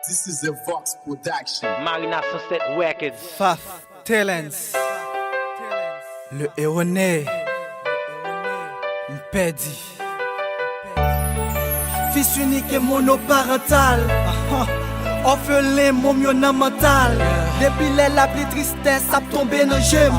This is a Vox production. Marina Sunset Records. Faf, Talents, le erroné, Mpedi. Fils unique et monoparental, orphelin, mon mieux mental. Depuis la plus tristesse, a tombé dans le jeu.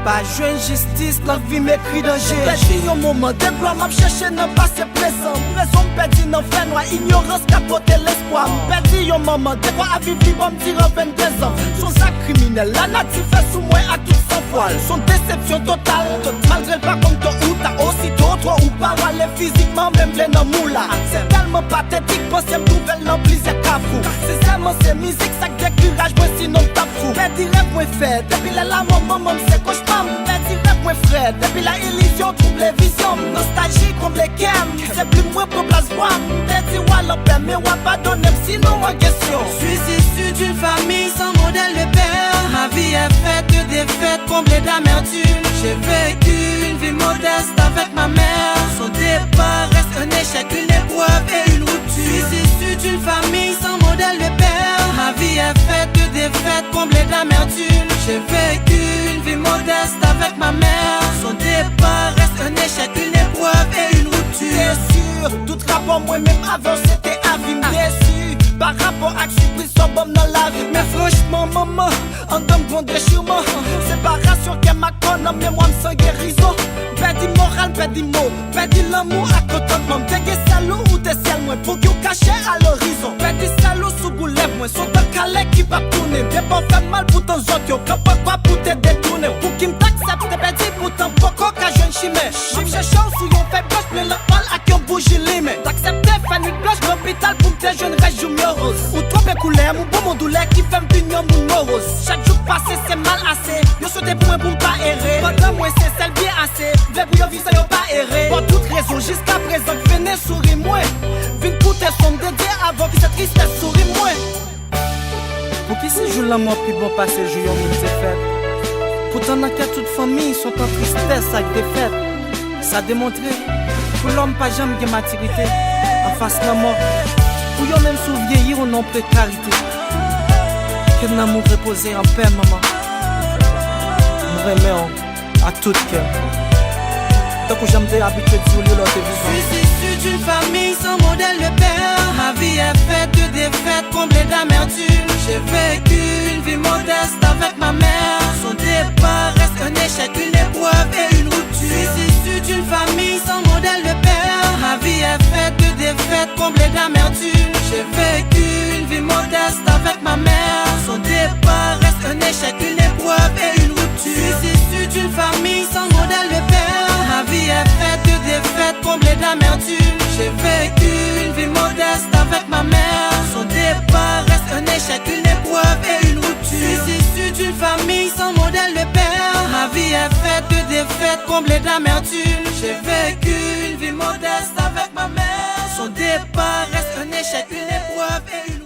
Pas jeune justice, la vie m'écrit dans le jeu. Perdu un moment, déploie m'a cherché dans le passé présent. Raison perdu dans le fait noir, ignorance capoter l'espoir. Perdu un moment, des fois à vivre libre, me dire 22 ans. Son sac criminel, la nature fait sous moi à tout sans voile. Son déception totale, malgré le pas comme toi ou t'as aussitôt toi ou pas. Aller physiquement, même plein dans moula. C'est tellement pathétique, pensez nouvelle dans plaisir cafou. C'est seulement ces musiques, ça décourage moi sinon t'as fou. Perdu rêve moi fait, depuis la maman, c'est cauchemar. Perdu rêve moi frère, depuis la illusion trouve les visions. Nostalgie comme les cams, c'est plus moi pour place voix. Perdu ouais la paix, mais ouais pas donner sinon en question. Je suis issu d'une famille sans modèle de père. Ma vie est faite de défaites comblées d'amertume. J'ai vécu une vie modeste avec ma mère. Son départ reste un échec, une épreuve et une rupture. Je suis issu d'une famille sans modèle de père. Ma vie est faite de défaites comblées d'amertume. J'ai vécu une vie modeste avec ma mère. Son départ reste un échec, une épreuve et une rupture. Bien sûr, tout rapport moi-même avant c'était à vie déçu. Par rapport à surprise, son bombe dans la vie. Mais franchement, maman, en donne bon déchirement. Séparation qu'elle m'a connu, mais moi me sens guérison. Perdu moral, perdu mot, perdu l'amour à contentement. T'es salaud ou t'es ciel, moi, pour qu'il cache à l'horizon. Perdu salaud sous goût lève, moi, son temps calais qui va tourner. T'es pas fait mal pour ton autres, yo, pas pour te détourner. Pour qu'il m'accepte, t'es perdu pourtant, pourquoi qu'à jeune chimère. J'aime j'ai chance où y'on fait blanche, mais le mal à qui on bouge les mains. T'acceptes, fais nuit blanche, l'hôpital pour tes jeunes rêves, ou trop de couleurs, mon bon mon douleur qui fait m'pignon mon morose. Chaque jour passé c'est mal assez. Yo sauté pour un bon pas errer. Pendant moi c'est celle bien assez. V'lait pour yo vivre ça yo pas errer. Pour toute raison jusqu'à présent venez sourire moi. Vine coûter son dédié avant que cette tristesse sourit moi. Pour qui ces jours là moi plus bon passer jour yo m'y fait. Pourtant dans qu'à toute famille sont en tristesse avec défaite. Ça démontré pour l'homme pas jamais de maturité en face de la mort. Pour yon même sous vieillir ou non précarité. Que l'amour reposer en paix, maman. Me remet à tout cœur. Tant que j'aime habitué de dire l'autre vivant. Je suis issu d'une famille sans modèle de père. Ma vie est faite de défaites comblées d'amertume. J'ai vécu une vie modeste avec ma mère. Son départ reste un échec, une épreuve et une rupture. Je suis issu d'une famille sans modèle de père. Ma vie est faite de défaites comblées d'amertume. J'ai vécu une vie modeste avec ma mère. Son départ reste un échec, une épreuve et une rupture. Je suis issu d'une famille sans modèle de père. Ma vie est faite de défaites comblées d'amertume. J'ai vécu une vie modeste avec ma mère. Son départ reste un échec, une épreuve et une rupture. Je suis issu d'une famille sans modèle de père. Ma vie est faite de défaites comblées d'amertume. J'ai vécu une vie modeste avec ma mère. Son départ reste un échec, une épreuve et une